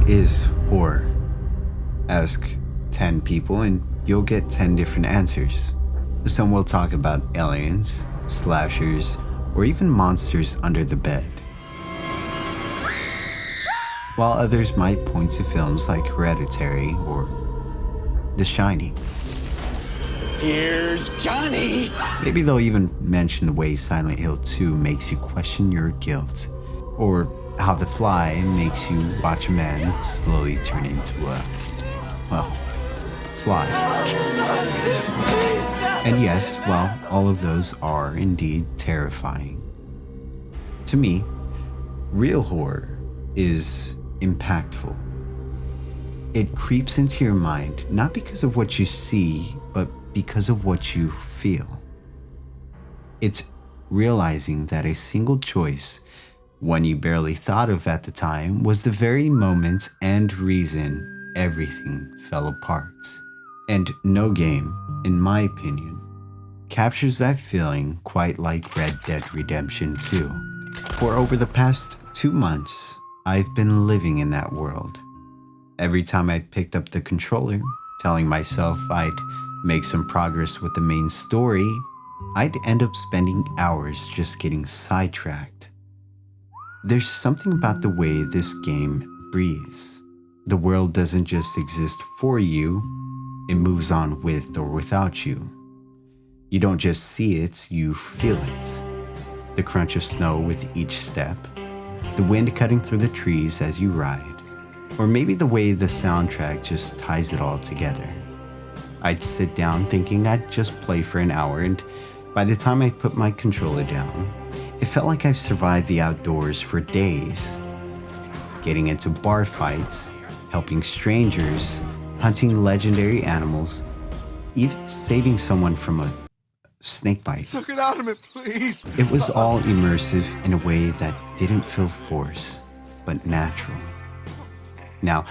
is horror? Ask 10 people and you'll get 10 different answers. Some will talk about aliens, slashers, or even monsters under the bed, while others might point to films like Hereditary or The Shining. Here's Johnny! Maybe they'll even mention the way Silent Hill 2 makes you question your guilt, or how The Fly makes you watch a man slowly turn into a, fly. And yes, while all of those are indeed terrifying, to me, real horror is impactful. It creeps into your mind not because of what you see, but because of what you feel. It's realizing that a single choice, one you barely thought of at the time, was the very moment and reason everything fell apart. And no game, in my opinion, captures that feeling quite like Red Dead Redemption 2. For over the past 2 months, I've been living in that world. Every time I picked up the controller, telling myself I'd make some progress with the main story, I'd end up spending hours just getting sidetracked. There's something about the way this game breathes. The world doesn't just exist for you, it moves on with or without you. You don't just see it, you feel it. The crunch of snow with each step, the wind cutting through the trees as you ride, or maybe the way the soundtrack just ties it all together. I'd sit down thinking I'd just play for an hour, and by the time I put my controller down, it felt like I've survived the outdoors for days. Getting into bar fights, helping strangers, hunting legendary animals, even saving someone from a snake bite. Suck it out of me, please. It was all immersive in a way that didn't feel forced, but natural. Now,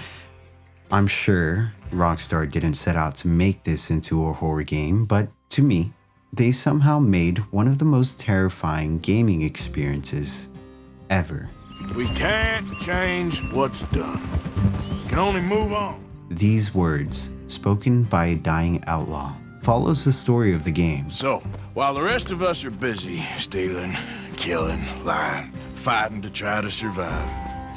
I'm sure Rockstar didn't set out to make this into a horror game, but to me, they somehow made one of the most terrifying gaming experiences ever. We can't change what's done. We can only move on. These words, spoken by a dying outlaw, follows the story of the game. So, while the rest of us are busy stealing, killing, lying, fighting to try to survive,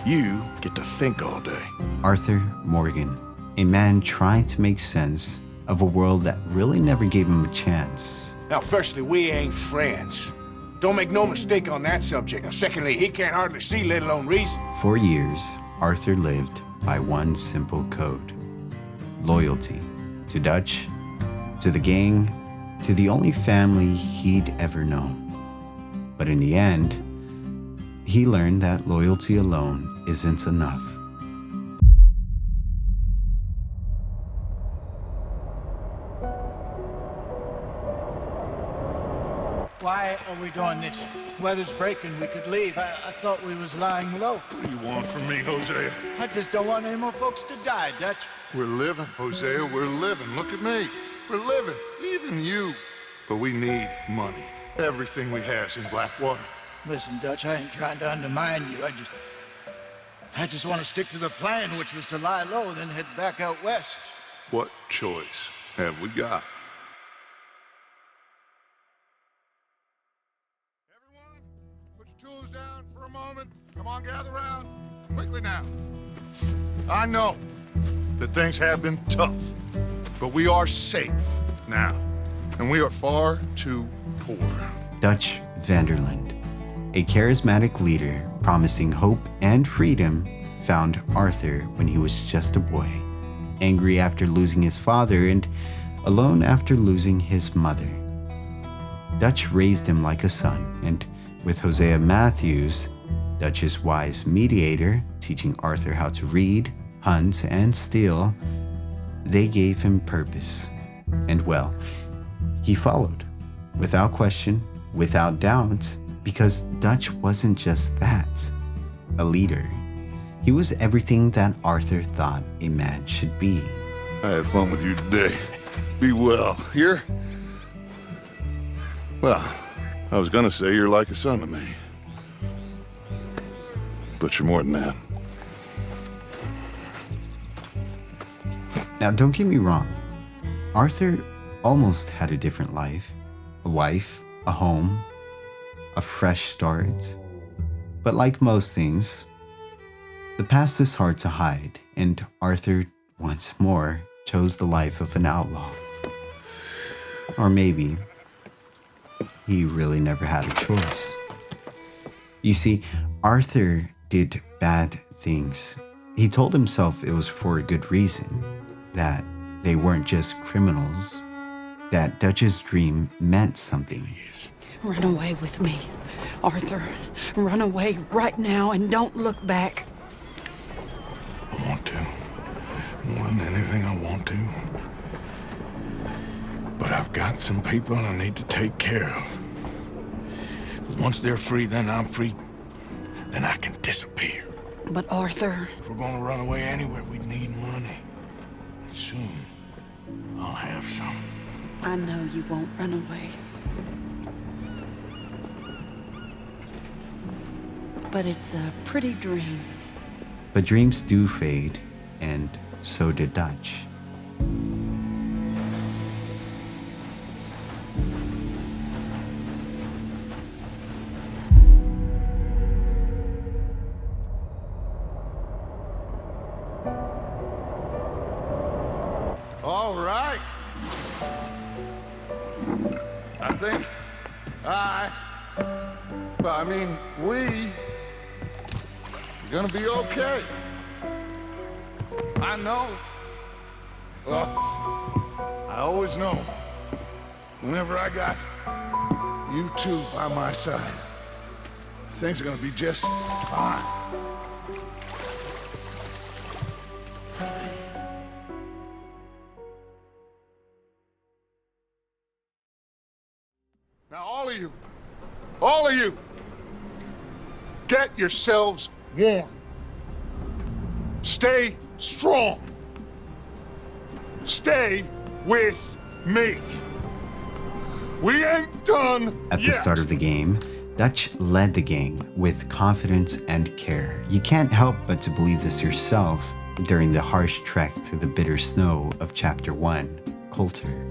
you get to think all day. Arthur Morgan, a man trying to make sense of a world that really never gave him a chance. Now, firstly, we ain't friends. Don't make no mistake on that subject. And secondly, he can't hardly see, let alone reason. For years, Arthur lived by one simple code: loyalty to Dutch, to the gang, to the only family he'd ever known. But in the end, he learned that loyalty alone isn't enough. Why are we doing this? Weather's breaking, we could leave. I thought we was lying low. What do you want from me, Hosea? I just don't want any more folks to die, Dutch. We're living, Hosea, we're living. Look at me. We're living, even you. But we need money. Everything we has in Blackwater. Listen, Dutch, I ain't trying to undermine you. I just want to stick to the plan, which was to lie low, then head back out west. What choice have we got? Everyone, put your tools down for a moment. Come on, gather around. Quickly now. I know that things have been tough, but we are safe now, and we are far too poor. Dutch Vanderland, a charismatic leader promising hope and freedom, found Arthur when he was just a boy, angry after losing his father and alone after losing his mother. Dutch raised him like a son, and with Hosea Matthews, Dutch's wise mediator, teaching Arthur how to read, hunt, and steal, they gave him purpose. And well, he followed, without question, without doubt, because Dutch wasn't just that, a leader. He was everything that Arthur thought a man should be. I had fun with you today. Be well. Here? Well, I was gonna say you're like a son to me. But you're more than that. Now, don't get me wrong. Arthur almost had a different life. A wife, a home, a fresh start. But like most things, the past is hard to hide, and Arthur, once more, chose the life of an outlaw. Or maybe he really never had a choice. You see, Arthur did bad things. He told himself it was for a good reason, that they weren't just criminals, that Dutch's dream meant something. Run away with me, Arthur. Run away right now and don't look back. I want to. More than anything, I want to. But I've got some people I need to take care of. Once they're free, then I'm free. Then I can disappear. But Arthur... If we're gonna run away anywhere, we'd need money. Soon, I'll have some. I know you won't run away. But it's a pretty dream. But dreams do fade, and so did Dutch. All right. I think we're gonna be okay. I know. Well, I always know. Whenever I got you two by my side, things are gonna be just fine. Now, all of you, get yourselves warm. Stay strong. Stay with me. We ain't done At the yet. start of the game, Dutch led the gang with confidence and care. You can't help but to believe this yourself during the harsh trek through the bitter snow of Chapter 1, Coulter.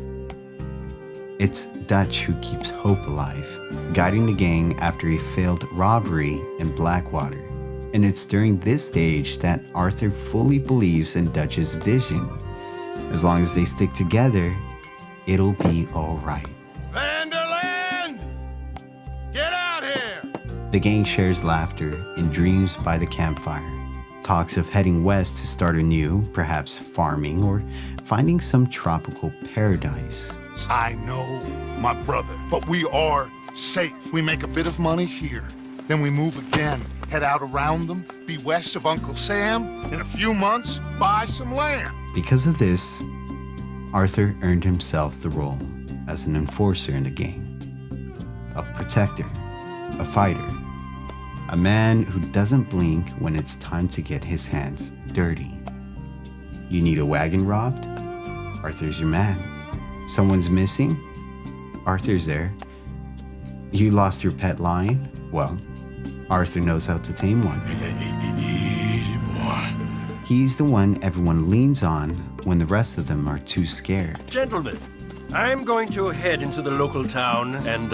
It's Dutch who keeps hope alive, guiding the gang after a failed robbery in Blackwater. And it's during this stage that Arthur fully believes in Dutch's vision. As long as they stick together, it'll be all right. Vanderland! Get out here! The gang shares laughter and dreams by the campfire. Talks of heading west to start anew, perhaps farming or finding some tropical paradise. I know, my brother, but we are safe. We make a bit of money here, then we move again, head out around them, be west of Uncle Sam, in a few months, buy some land. Because of this, Arthur earned himself the role as an enforcer in the gang. A protector, a fighter, a man who doesn't blink when it's time to get his hands dirty. You need a wagon robbed? Arthur's your man. Someone's missing? Arthur's there. You lost your pet lion? Well, Arthur knows how to tame one. Easy, boy. He's the one everyone leans on when the rest of them are too scared. Gentlemen, I'm going to head into the local town and,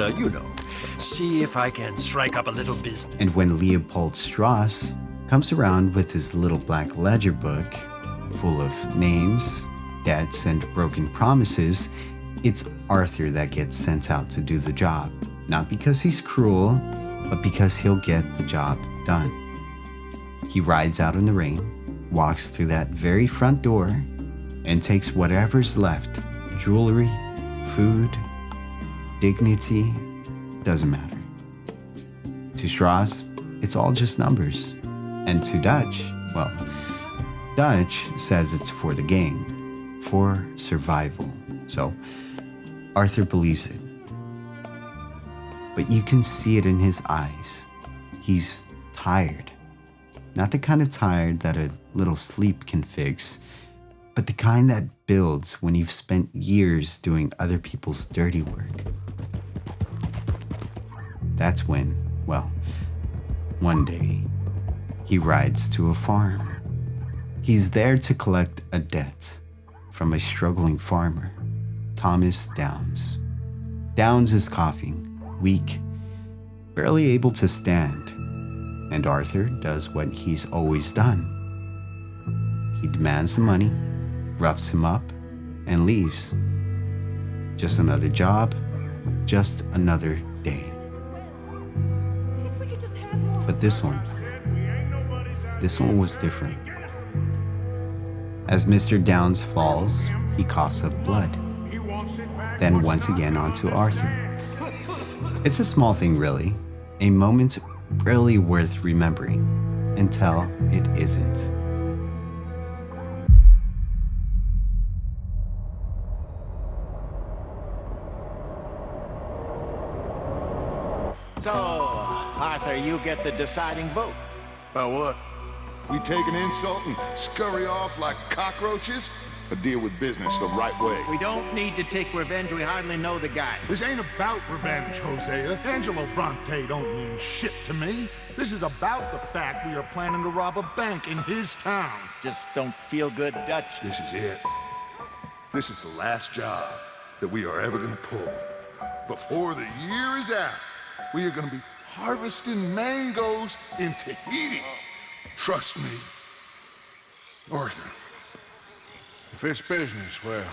see if I can strike up a little business. And when Leopold Strauss comes around with his little black ledger book full of names, debts, and broken promises, it's Arthur that gets sent out to do the job. Not because he's cruel, but because he'll get the job done. He rides out in the rain, walks through that very front door, and takes whatever's left. Jewelry, food, dignity, doesn't matter. To Strauss, it's all just numbers. And to Dutch, well, Dutch says it's for the gang. For survival. So, Arthur believes it. But you can see it in his eyes. He's tired. Not the kind of tired that a little sleep can fix, but the kind that builds when you've spent years doing other people's dirty work. That's when, well, one day, he rides to a farm. He's there to collect a debt from a struggling farmer, Thomas Downs. Downs is coughing, weak, barely able to stand, and Arthur does what he's always done. He demands the money, roughs him up, and leaves. Just another job, just another day. But this one was different. As Mr. Downs falls, he coughs up blood. Then once again onto Arthur. It's a small thing really, a moment really worth remembering, until it isn't. So, Arthur, you get the deciding vote. About what? We take an insult and scurry off like cockroaches, or deal with business the right way? We don't need to take revenge. We hardly know the guy. This ain't about revenge, Hosea. Angelo Bronte don't mean shit to me. This is about the fact we are planning to rob a bank in his town. Just don't feel good, Dutch. This is it. This is the last job that we are ever gonna pull. Before the year is out, we are gonna be harvesting mangoes in Tahiti. Trust me, Arthur. If it's business, well...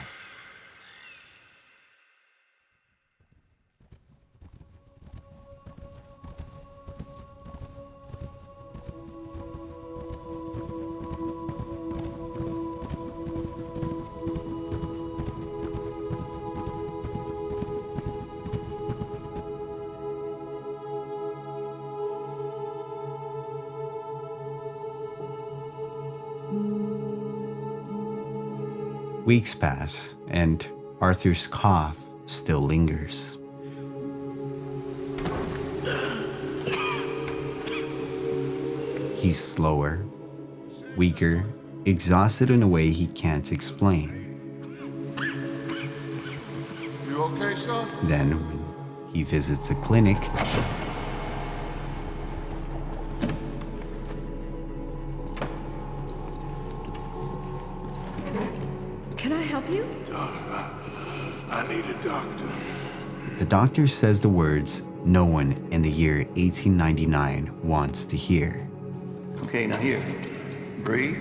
Weeks pass, and Arthur's cough still lingers. He's slower, weaker, exhausted in a way he can't explain. You okay, son? Then, when he visits a clinic, Can I help you? I need a doctor. the doctor says the words no one in the year 1899 wants to hear. Okay, now here. Breathe.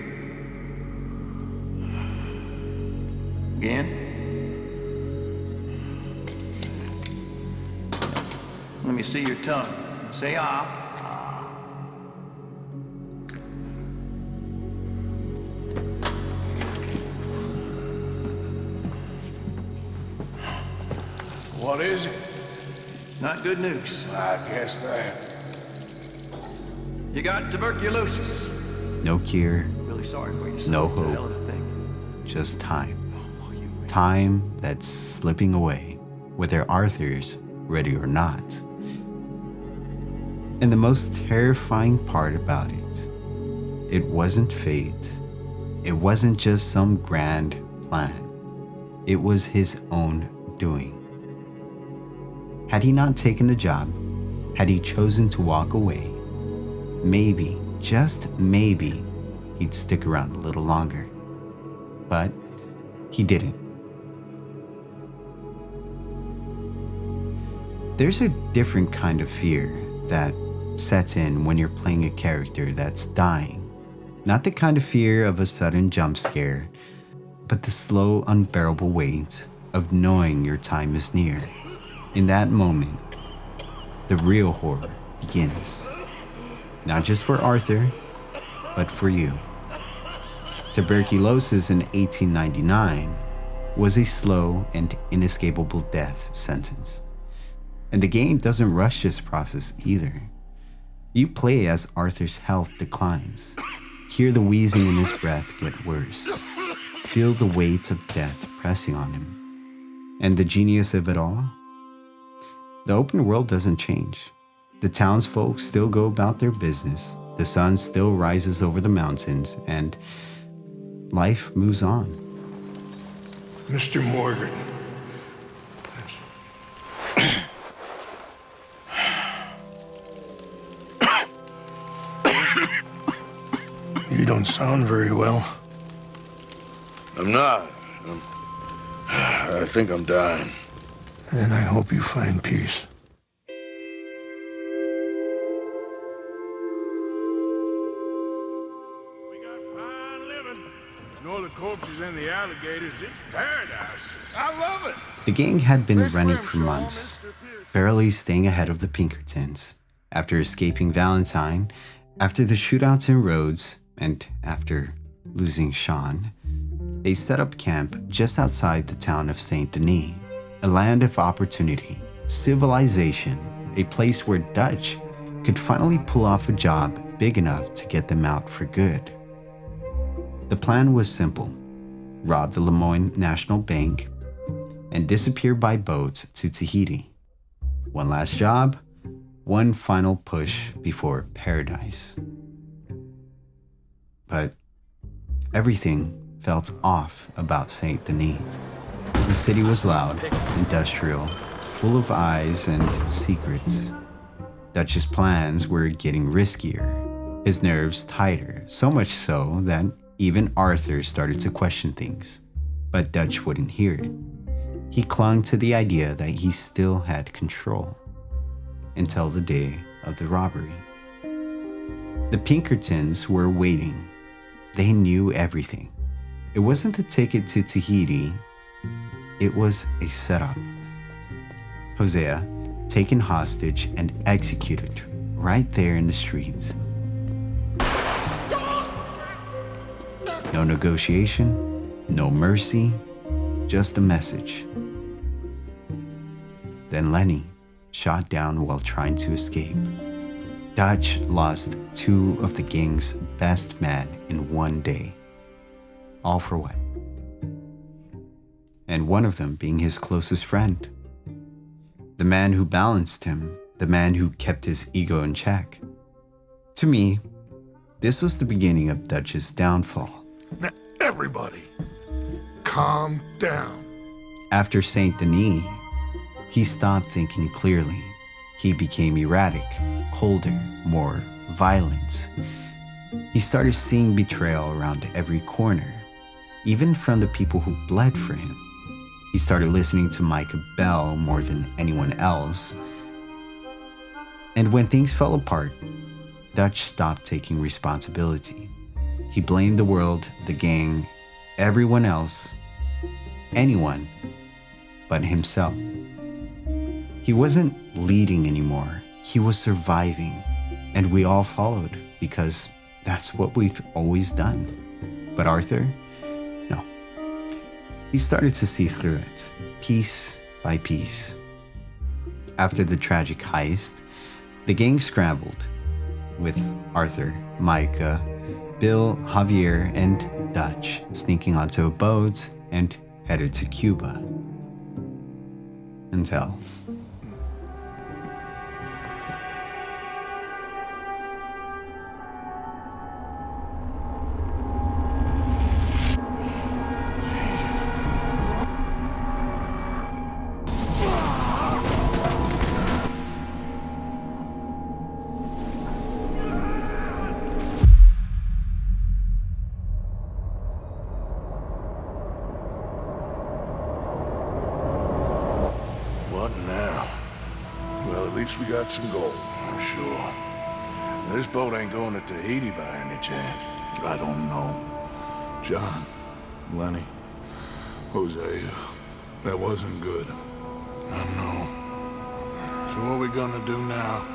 Again. Let me see your tongue. Say ah. What is it? It's not good news. I guess that. You got tuberculosis. No cure, Really sorry for you. son. No It's a hope. hell of a thing. just time. Time that's slipping away, whether Arthur's ready or not. And the most terrifying part about it, it wasn't fate. It wasn't just some grand plan. It was his own doing. Had he not taken the job, had he chosen to walk away, maybe, just maybe, he'd stick around a little longer. But he didn't. There's a different kind of fear that sets in when you're playing a character that's dying. Not the kind of fear of a sudden jump scare, but the slow, unbearable weight of knowing your time is near. In that moment, the real horror begins. Not just for Arthur, but for you. Tuberculosis in 1899 was a slow and inescapable death sentence. And the game doesn't rush this process either. You play as Arthur's health declines. Hear the wheezing in his breath get worse. Feel the weight of death pressing on him. And the genius of it all? The open world doesn't change. The townsfolk still go about their business. The sun still rises over the mountains, and life moves on. Mr. Morgan. You don't sound very well. I'm not. I think I'm dying. And I hope you find peace. We got fine living. And all the corpses and the alligators, it's paradise. I love it. The gang had been running for months, barely staying ahead of the Pinkertons. After escaping Valentine, after the shootouts in Rhodes, and after losing Sean, they set up camp just outside the town of Saint Denis, a land of opportunity, civilization, a place where Dutch could finally pull off a job big enough to get them out for good. The plan was simple: rob the Lemoyne National Bank and disappear by boat to Tahiti. One last job, one final push before paradise. But everything felt off about Saint Denis. The city was loud, industrial, full of eyes and secrets. Dutch's plans were getting riskier, his nerves tighter, so much so that even Arthur started to question things. But Dutch wouldn't hear it. He clung to the idea that he still had control. Until the day of the robbery. The Pinkertons were waiting. They knew everything. It wasn't the ticket to Tahiti. It was a setup. Hosea taken hostage and executed right there in the streets. No negotiation, no mercy, just a message. Then Lenny shot down while trying to escape. Dutch lost two of the gang's best men in one day. All for what? And one of them being his closest friend. The man who balanced him, the man who kept his ego in check. To me, this was the beginning of Dutch's downfall. Now, everybody, calm down. After Saint Denis, he stopped thinking clearly. He became erratic, colder, more violent. He started seeing betrayal around every corner, even from the people who bled for him. He started listening to Micah Bell more than anyone else. And when things fell apart, Dutch stopped taking responsibility. He blamed the world, the gang, everyone else, anyone but himself. He wasn't leading anymore. He was surviving. And we all followed because that's what we've always done. But Arthur, no. He started to see through it, piece by piece. After the tragic heist, the gang scrambled with Arthur, Micah, Bill, Javier, and Dutch sneaking onto a boat and headed to Cuba. Until What now? Well, at least we got some gold. I'm sure. This boat ain't going to Tahiti by any chance. I don't know. John, Lenny, Hosea, that wasn't good. I know. So what are we gonna do now?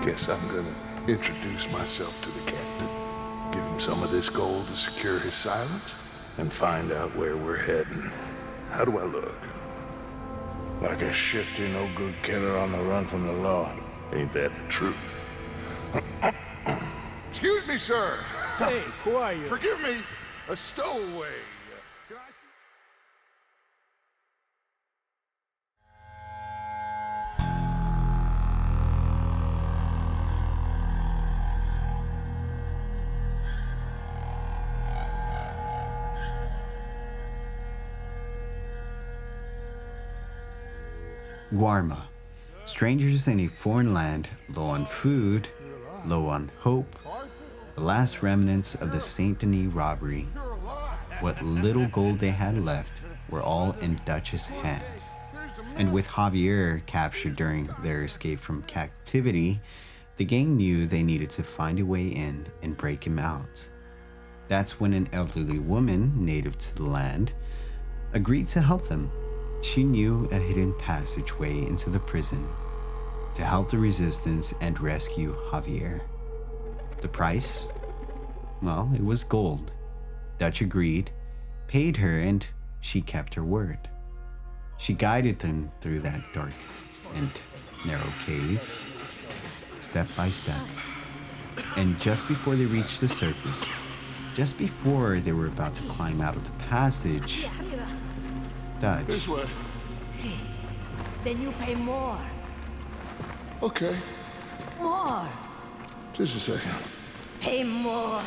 Guess I'm gonna introduce myself to the captain. Give him some of this gold to secure his silence, and find out where we're heading. How do I look? Like a shifty, no-good killer on the run from the law. Ain't that the truth? Excuse me, sir. Hey, quiet. Forgive me, a stowaway. Can I see? Guarma, strangers in a foreign land, low on food, low on hope, The last remnants of the Saint Denis robbery, what little gold they had left, were all in Dutch's hands. And with Javier captured during their escape from captivity, the gang knew they needed to find a way in and break him out. That's when an elderly woman, native to the land, agreed to help them. She knew a hidden passageway into the prison to help the resistance and rescue Javier. The price? Well, it was gold. Dutch agreed, paid her, and she kept her word. She guided them through that dark and narrow cave, step by step. And just before they reached the surface, just before they were about to climb out of the passage, Dutch. This way. See, then you pay more. Okay. More. Just a second. Pay more.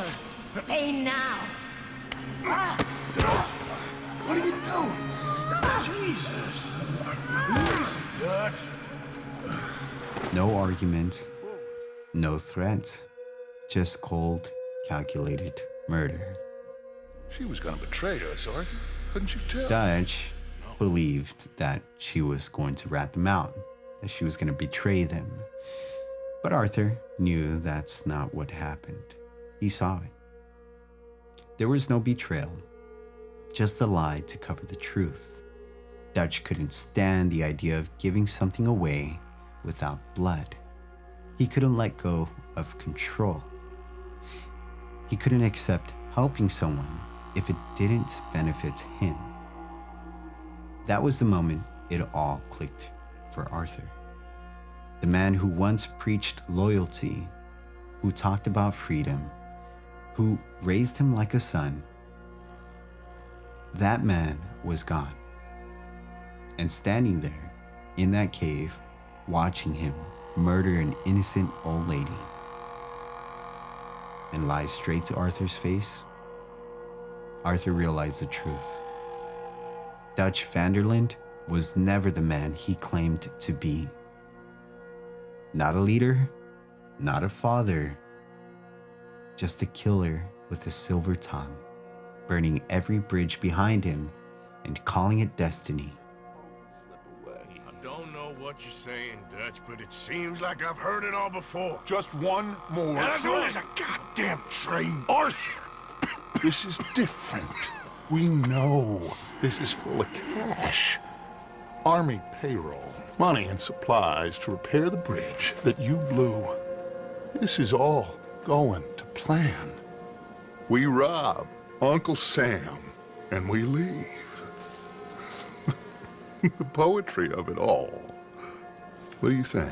Pay now. Dutch, what are you doing? Jesus. Easy, Dutch. No arguments, no threats, just cold, calculated murder. She was gonna betray us, Arthur. Couldn't you tell? Dutch believed that she was going to rat them out, that she was going to betray them. But Arthur knew that's not what happened. He saw it. There was no betrayal, just a lie to cover the truth. Dutch couldn't stand the idea of giving something away without blood. He couldn't let go of control. He couldn't accept helping someone if it didn't benefit him. That was the moment it all clicked for Arthur. The man who once preached loyalty, who talked about freedom, who raised him like a son, that man was gone. And standing there in that cave, watching him murder an innocent old lady and lie straight to Arthur's face, Arthur realized the truth. Dutch Vanderland was never the man he claimed to be. Not a leader, not a father, just a killer with a silver tongue, burning every bridge behind him and calling it destiny. I don't know what you're saying, Dutch, but it seems like I've heard it all before. Just one more. And as long as a goddamn train. Arthur, this is different. We know this is full of cash. Army payroll, money and supplies to repair the bridge that you blew. This is all going to plan. We rob Uncle Sam and we leave. The poetry of it all. What do you think?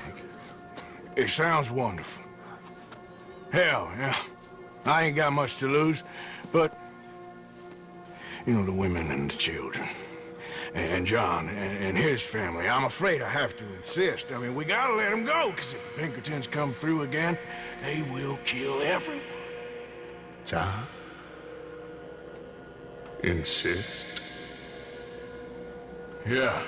It sounds wonderful. Hell, yeah. I ain't got much to lose, but you know, the women and the children. And John and his family. I'm afraid I have to insist. I mean, we gotta let them go, because if the Pinkertons come through again, they will kill everyone. John? Insist? Yeah.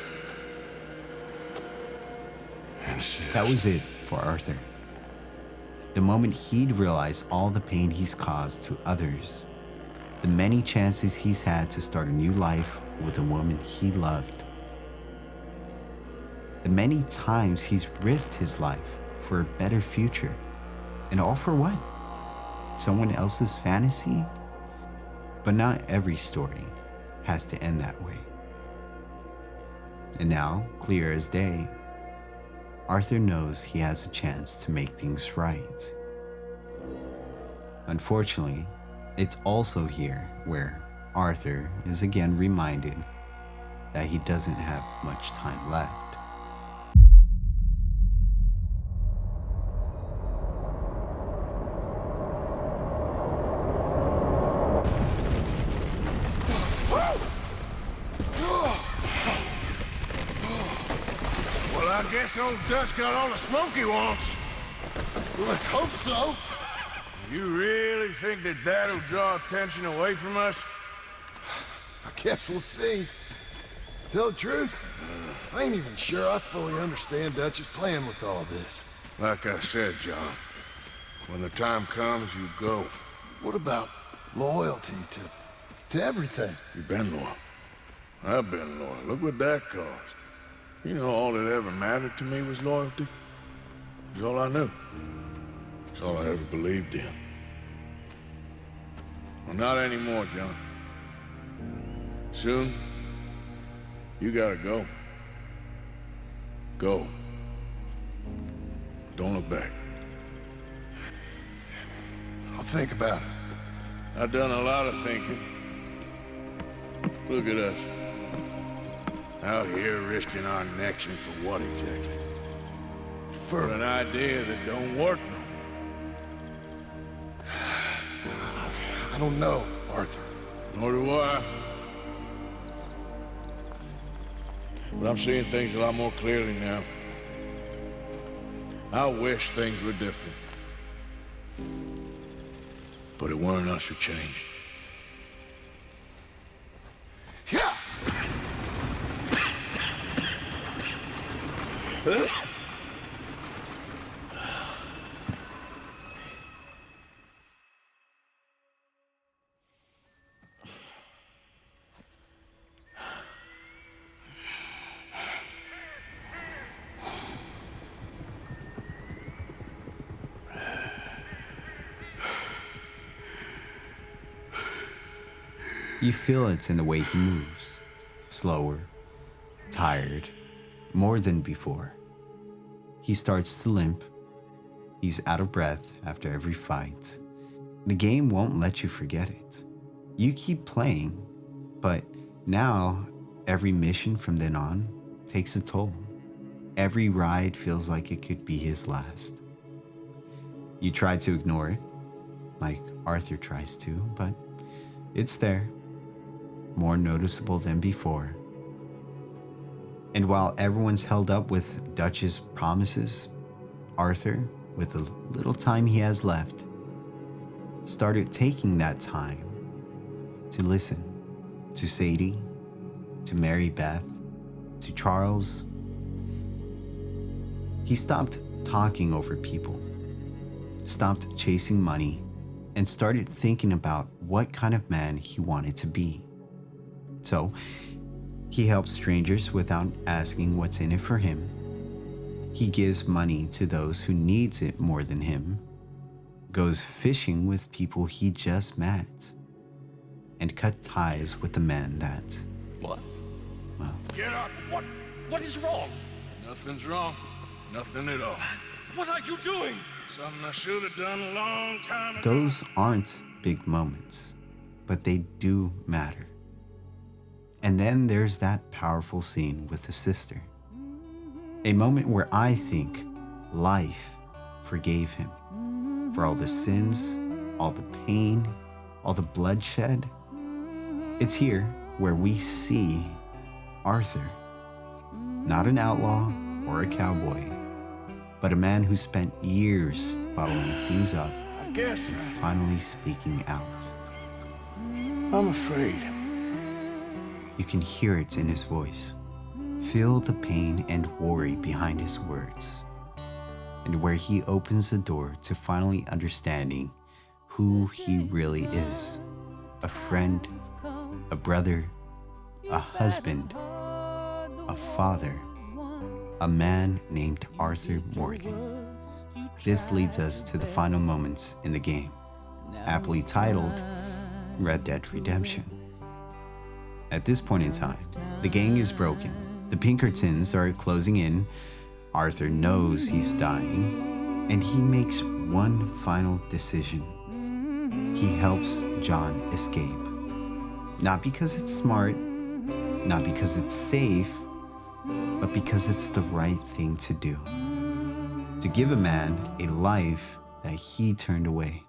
Insist. That was it for Arthur. The moment he'd realize all the pain he's caused to others, the many chances he's had to start a new life with a woman he loved, the many times he's risked his life for a better future, and all for what? Someone else's fantasy? But not every story has to end that way. And now, clear as day, Arthur knows he has a chance to make things right. Unfortunately, it's also here where Arthur is again reminded that he doesn't have much time left. Well, I guess old Dutch got all the smoke he wants. Let's hope so. You really think that that'll draw attention away from us? I guess we'll see. Tell the truth, I ain't even sure I fully understand Dutch's plan with all this. Like I said, John, When the time comes, you go. What about loyalty to everything? You've been loyal. I've been loyal. Look what that cost. You know, all that ever mattered to me was loyalty. It's all I knew. It's all I ever believed in. Well, not anymore, John. Soon, you gotta go. Go. Don't look back. I'll think about it. I've done a lot of thinking. Look at us. Out here risking our necks, and for what exactly? For an idea that don't work no more. I don't know, Arthur. Nor do I. But I'm seeing things a lot more clearly now. I wish things were different. But it weren't us who changed. Yeah! You feel it in the way he moves. Slower, tired, more than before. He starts to limp. He's out of breath after every fight. The game won't let you forget it. You keep playing, but now every mission from then on takes a toll. Every ride feels like it could be his last. You try to ignore it, like Arthur tries to, but it's there, more noticeable than before. And while everyone's held up with Dutch's promises, Arthur, with the little time he has left, started taking that time to listen to Sadie, to Mary Beth, to Charles. He stopped talking over people, stopped chasing money, and started thinking about what kind of man he wanted to be. So, he helps strangers without asking what's in it for him. He gives money to those who needs it more than him, goes fishing with people he just met, and cut ties with the man that... What? Well... Get up! What is wrong? Nothing's wrong. Nothing at all. What are you doing? Something I should have done a long time ago. Those aren't big moments, but they do matter. And then there's that powerful scene with the sister. A moment where I think life forgave him for all the sins, all the pain, all the bloodshed. It's here where we see Arthur, not an outlaw or a cowboy, but a man who spent years bottling things up I guess and finally speaking out. I'm afraid. You can hear it in his voice. Feel the pain and worry behind his words. And where he opens the door to finally understanding who he really is. A friend, a brother, a husband, a father, a man named Arthur Morgan. This leads us to the final moments in the game, aptly titled Red Dead Redemption. At this point in time, the gang is broken. The Pinkertons are closing in. Arthur knows he's dying, and he makes one final decision. He helps John escape. Not because it's smart, not because it's safe, but because it's the right thing to do. To give a man a life that he turned away.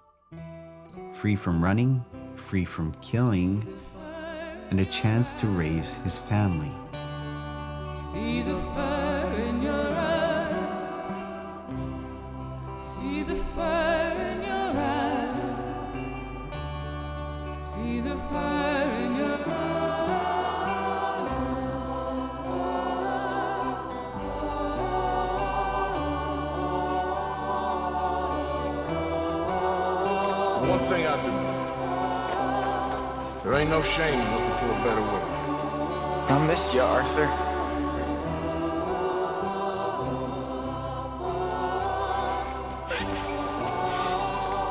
Free from running, free from killing, and a chance to raise his family. See the fire in your eyes. See the fire in your eyes. See the fire in your eyes. One thing I do know. There ain't no shame in looking for a better world. I missed you, Arthur.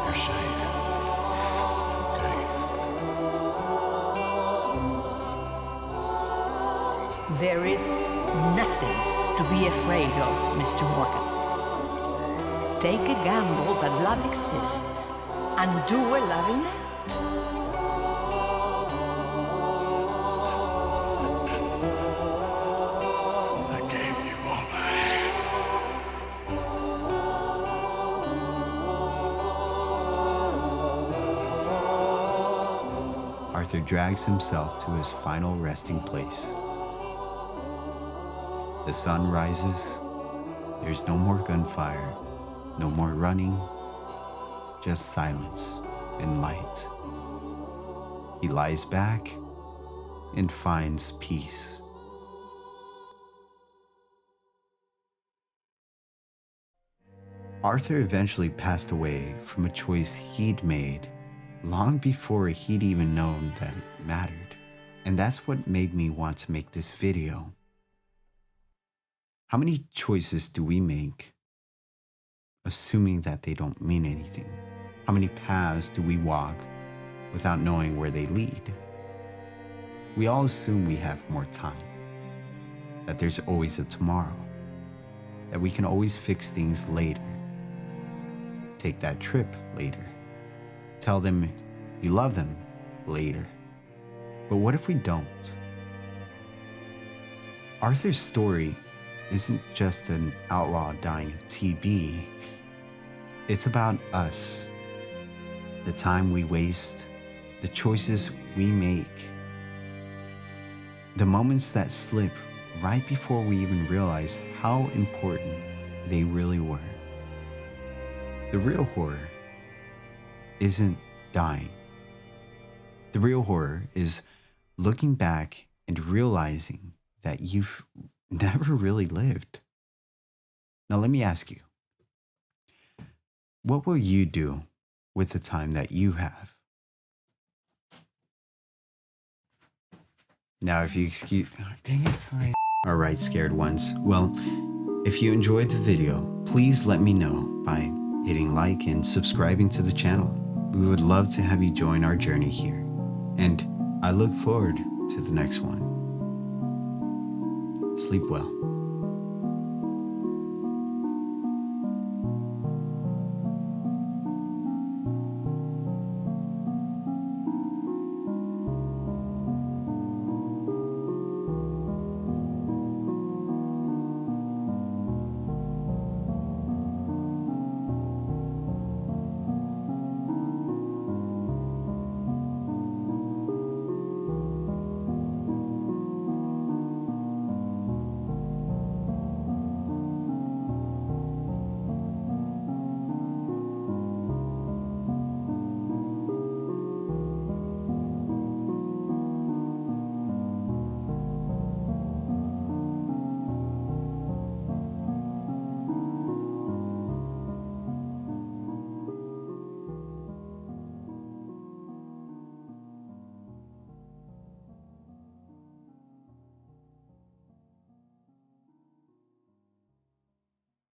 You're safe. Okay. There is nothing to be afraid of, Mr. Morgan. Take a gamble that love exists and do a loving act. I gave you all I had. Arthur drags himself to his final resting place. The sun rises. There's no more gunfire, no more running, just silence and light. He lies back and finds peace. Arthur eventually passed away from a choice he'd made long before he'd even known that it mattered. And that's what made me want to make this video. How many choices do we make assuming that they don't mean anything? How many paths do we walk without knowing where they lead? We all assume we have more time, that there's always a tomorrow, that we can always fix things later, take that trip later, tell them you love them later. But what if we don't? Arthur's story isn't just an outlaw dying of TB. It's about us, the time we waste, the choices we make, the moments that slip right before we even realize how important they really were. The real horror isn't dying. The real horror is looking back and realizing that you've never really lived. Now let me ask you, what will you do with the time that you have? Now if you excuse, dang it, sorry. All right, scared ones. Well, if you enjoyed the video, please let me know by hitting like and subscribing to the channel. We would love to have you join our journey here. And I look forward to the next one. Sleep well.